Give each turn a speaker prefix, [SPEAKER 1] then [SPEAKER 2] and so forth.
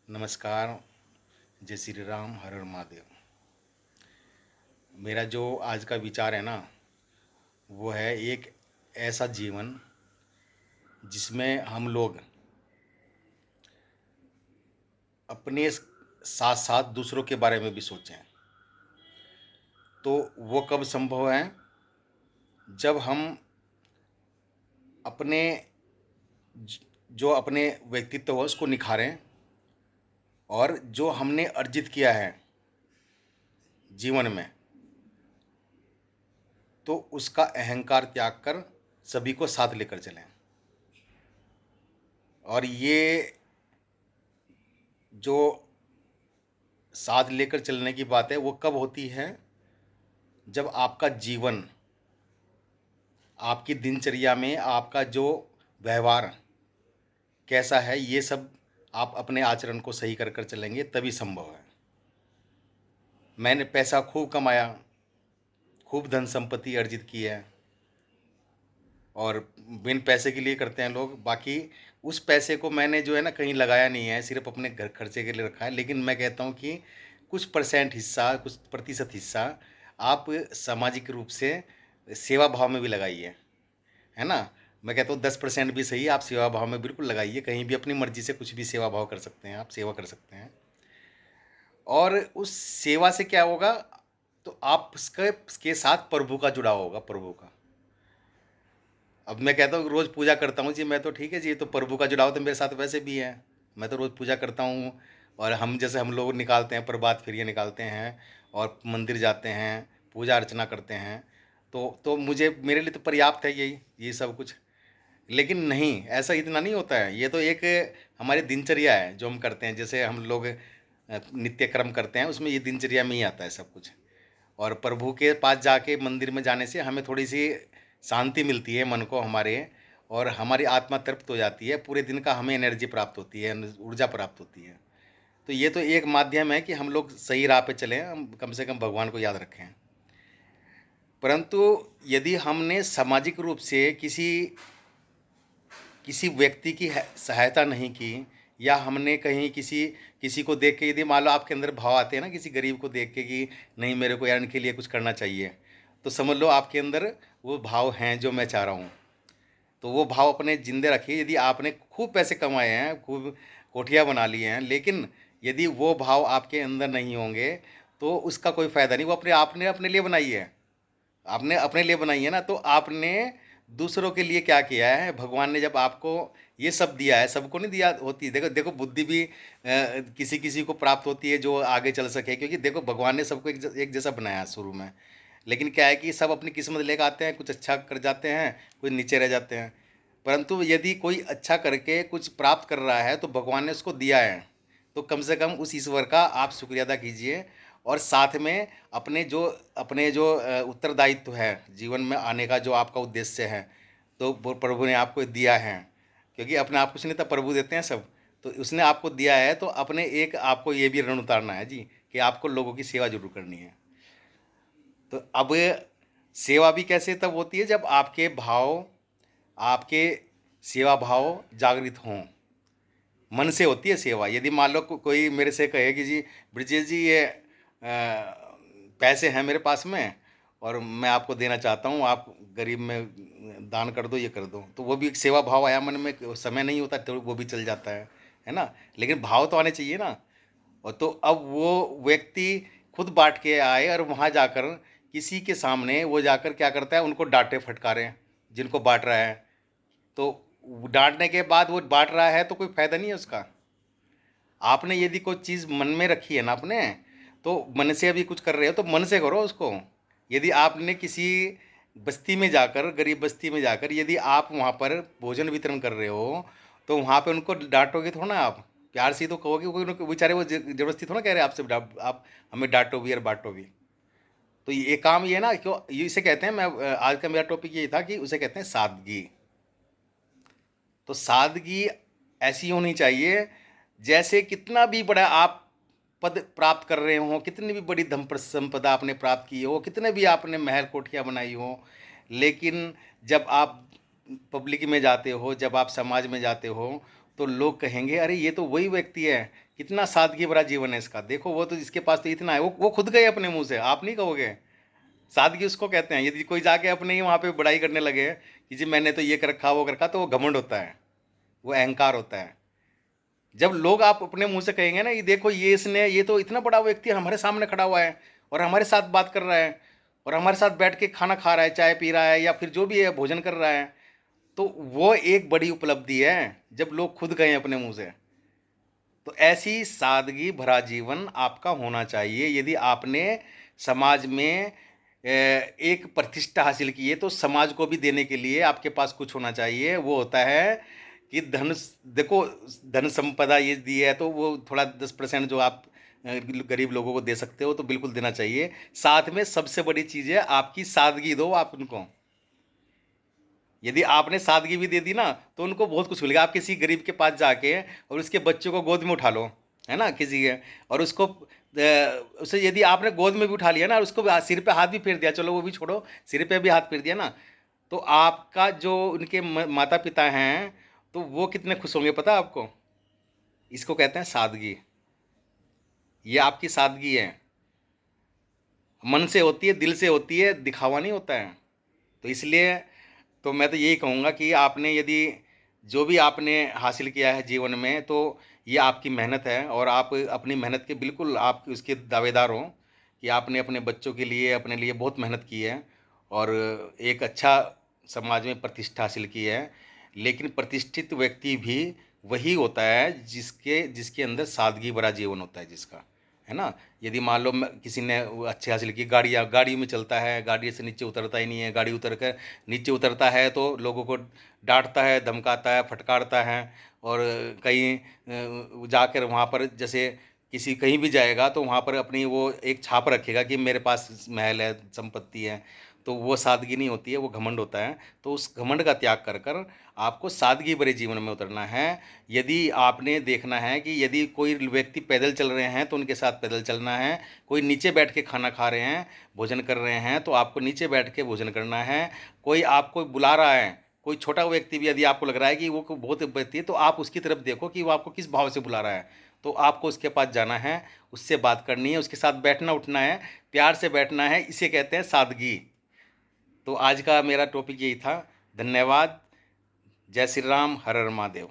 [SPEAKER 1] नमस्कार। जय श्री राम, हर हर महादेव। मेरा जो आज का विचार है ना, वो है एक ऐसा जीवन जिसमें हम लोग अपने साथ साथ दूसरों के बारे में भी सोचें। तो वो कब संभव है? जब हम अपने जो अपने व्यक्तित्व है उसको निखारें, और जो हमने अर्जित किया है जीवन में, तो उसका अहंकार त्याग कर सभी को साथ लेकर चलें। और ये जो साथ लेकर चलने की बात है, वो कब होती है? जब आपका जीवन, आपकी दिनचर्या में आपका जो व्यवहार कैसा है, ये सब आप अपने आचरण को सही कर चलेंगे, तभी संभव है। मैंने पैसा खूब कमाया, खूब धन संपत्ति अर्जित की है, और बिन पैसे के लिए करते हैं लोग। बाकी उस पैसे को मैंने जो है ना कहीं लगाया नहीं है, सिर्फ अपने घर खर्चे के लिए रखा है। लेकिन मैं कहता हूँ कि कुछ परसेंट हिस्सा, कुछ प्रतिशत हिस्सा आप सामाजिक रूप से सेवा भाव में भी लगाइए, है ना। मैं कहता हूँ 10% भी सही, आप सेवा भाव में बिल्कुल लगाइए। कहीं भी अपनी मर्जी से कुछ भी सेवा भाव कर सकते हैं, आप सेवा कर सकते हैं। और उस सेवा से क्या होगा? तो आप उसके साथ प्रभु का जुड़ाव होगा, प्रभु का। अब मैं कहता हूँ रोज़ पूजा करता हूँ जी, मैं तो ठीक है जी, तो प्रभु का जुड़ाव तो मेरे साथ वैसे भी है। मैं तो रोज़ पूजा करता हूँ, और हम लोग निकालते हैं, प्रभात फेरियाँ निकालते हैं और मंदिर जाते हैं, पूजा अर्चना करते हैं। तो मुझे, मेरे लिए तो पर्याप्त है ये सब कुछ। लेकिन नहीं, ऐसा इतना नहीं होता है। ये तो एक हमारी दिनचर्या है जो हम करते हैं। जैसे हम लोग नित्य कर्म करते हैं, उसमें ये दिनचर्या में ही आता है सब कुछ। और प्रभु के पास जाके मंदिर में जाने से हमें थोड़ी सी शांति मिलती है मन को हमारे, और हमारी आत्मा तृप्त हो जाती है। पूरे दिन का हमें एनर्जी प्राप्त होती है, ऊर्जा प्राप्त होती है। तो ये तो एक माध्यम है कि हम लोग सही राह पे चलें, हम कम से कम भगवान को याद रखें। परंतु यदि हमने सामाजिक रूप से किसी किसी व्यक्ति की सहायता नहीं की, या हमने कहीं किसी किसी को देख के, यदि मान लो आपके अंदर भाव आते हैं ना किसी गरीब को देख के कि नहीं, मेरे को यार इनके लिए कुछ करना चाहिए, तो समझ लो आपके अंदर वो भाव हैं जो मैं चाह रहा हूँ। तो वो भाव अपने जिंदे रखिए। यदि आपने खूब पैसे कमाए हैं, खूब कोठियाँ बना ली हैं, लेकिन यदि वो भाव आपके अंदर नहीं होंगे, तो उसका कोई फ़ायदा नहीं। वो आपने अपने लिए बनाई है, आपने अपने लिए बनाई है ना। तो आपने दूसरों के लिए क्या किया है? भगवान ने जब आपको ये सब दिया है, सबको नहीं दिया होती। देखो देखो, बुद्धि भी किसी किसी को प्राप्त होती है जो आगे चल सके, क्योंकि देखो भगवान ने सबको एक जैसा बनाया है शुरू में। लेकिन क्या है कि सब अपनी किस्मत लेकर आते हैं, कुछ अच्छा कर जाते हैं, कुछ नीचे रह जाते हैं। परंतु यदि कोई अच्छा करके कुछ प्राप्त कर रहा है, तो भगवान ने उसको दिया है, तो कम से कम उस ईश्वर का आप शुक्रिया अदा कीजिए। और साथ में अपने जो उत्तरदायित्व है जीवन में आने का, जो आपका उद्देश्य है, तो वो प्रभु ने आपको दिया है। क्योंकि अपने आप कुछ नहीं था, प्रभु देते हैं सब। तो उसने आपको दिया है, तो अपने एक आपको ये भी ऋण उतारना है जी, कि आपको लोगों की सेवा जरूर करनी है। तो अब सेवा भी कैसे तब होती है? जब आपके सेवा भाव जागृत हों, मन से होती है सेवा। यदि मान लो कोई मेरे से कहे कि जी ब्रजेश जी, ये पैसे हैं मेरे पास में और मैं आपको देना चाहता हूँ, आप गरीब में दान कर दो, ये कर दो, तो वो भी एक सेवा भाव आया मन में। समय नहीं होता तो वो भी चल जाता है ना। लेकिन भाव तो आने चाहिए ना। और तो अब वो व्यक्ति खुद बांट के आए, और वहाँ जाकर किसी के सामने वो जाकर क्या करता है, उनको डांटे फटकारे जिनको बांट रहा है। तो डांटने के बाद वो बांट रहा है, तो कोई फायदा नहीं है उसका। आपने यदि कोई चीज़ मन में रखी है ना अपने, तो मन से अभी कुछ कर रहे हो तो मन से करो उसको। यदि आपने किसी बस्ती में जाकर, गरीब बस्ती में जाकर, यदि आप वहाँ पर भोजन वितरण कर रहे हो, तो वहाँ पे उनको डांटोगे थोड़ा ना आप, प्यार से ही तो कहोगे। कोई उनको बेचारे वो जबरदस्ती थोड़ा कह रहे हैं आपसे आप हमें डांटो भी और बांटो भी। तो ये काम ये है ना, क्यों ये इसे कहते हैं, मैं आज का मेरा टॉपिक ये था कि उसे कहते हैं सादगी। तो सादगी ऐसी होनी चाहिए, जैसे कितना भी बड़ा आप पद प्राप्त कर रहे हो, कितनी भी बड़ी धन संपदा आपने प्राप्त की हो, कितने भी आपने महल कोठियाँ बनाई हो, लेकिन जब आप पब्लिक में जाते हो, जब आप समाज में जाते हो, तो लोग कहेंगे अरे ये तो वही व्यक्ति है कितना सादगी भरा जीवन है इसका, देखो वो तो इसके पास तो इतना है, वो खुद गए अपने मुँह से, आप नहीं कहोगे? सादगी उसको कहते हैं। यदि कोई जाके अपने ही वहाँ पे बड़ाई करने लगे कि जी मैंने तो ये कर रखा, वो कर रखा, तो वो घमंड होता है, वो अहंकार होता है। जब लोग आप अपने मुँह से कहेंगे ना, ये देखो ये इसने, ये तो इतना बड़ा व्यक्ति हमारे सामने खड़ा हुआ है और हमारे साथ बात कर रहा है और हमारे साथ बैठ के खाना खा रहा है, चाय पी रहा है या फिर जो भी है भोजन कर रहा है, तो वो एक बड़ी उपलब्धि है, जब लोग खुद कहें अपने मुँह से। तो ऐसी सादगी भरा जीवन आपका होना चाहिए। यदि आपने समाज में एक प्रतिष्ठा हासिल की है, तो समाज को भी देने के लिए आपके पास कुछ होना चाहिए। वो होता है कि देखो, धन संपदा ये दी है तो वो थोड़ा 10% जो आप गरीब लोगों को दे सकते हो तो बिल्कुल देना चाहिए। साथ में सबसे बड़ी चीज़ है आपकी सादगी दो आप उनको। यदि आपने सादगी भी दे दी ना, तो उनको बहुत कुछ मिलेगा। आप किसी गरीब के पास जाके और उसके बच्चों को गोद में उठा लो, है ना, किसी के, और उसको उसे यदि आपने गोद में भी उठा लिया ना और उसको सिर पे हाथ भी फेर दिया, चलो वो भी छोड़ो, सिर पे भी हाथ फेर दिया ना, तो आपका जो उनके माता पिता हैं, तो वो कितने खुश होंगे पता है आपको? इसको कहते हैं सादगी। ये आपकी सादगी है, मन से होती है, दिल से होती है, दिखावा नहीं होता है। तो इसलिए तो मैं तो यही कहूँगा कि आपने यदि जो भी आपने हासिल किया है जीवन में, तो ये आपकी मेहनत है और आप अपनी मेहनत के बिल्कुल आप उसके दावेदार हो कि आपने अपने बच्चों के लिए, अपने लिए बहुत मेहनत की है और एक अच्छा समाज में प्रतिष्ठा हासिल की है। लेकिन प्रतिष्ठित व्यक्ति भी वही होता है जिसके जिसके अंदर सादगी भरा जीवन होता है जिसका, है ना? यदि मान लो किसी ने वो अच्छी हासिल की, गाड़ी में चलता है, गाड़ी से नीचे उतरता ही नहीं है, गाड़ी उतर कर नीचे उतरता है तो लोगों को डांटता है, धमकाता है, फटकारता है और कहीं जाकर वहाँ पर जैसे किसी कहीं भी जाएगा तो वहाँ पर अपनी वो एक छाप रखेगा कि मेरे पास महल है, संपत्ति है, तो वो सादगी नहीं होती है, वो घमंड होता है। तो उस घमंड का त्याग कर कर आपको सादगी भरे जीवन में उतरना है। यदि आपने देखना है कि यदि कोई व्यक्ति पैदल चल रहे हैं तो उनके साथ पैदल चलना है, कोई नीचे बैठ के खाना खा रहे हैं, भोजन कर रहे हैं, तो आपको नीचे बैठ के भोजन करना है। कोई आपको बुला रहा है, कोई छोटा व्यक्ति भी यदि आपको लग रहा है कि वो बहुत व्यक्ति है, तो आप उसकी तरफ देखो कि वो आपको किस भाव से बुला रहा है, तो आपको उसके पास जाना है, उससे बात करनी है, उसके साथ बैठना उठना है, प्यार से बैठना है, इसे कहते हैं सादगी। तो आज का मेरा टॉपिक यही था। धन्यवाद। जय श्री राम, हर हर महादेव।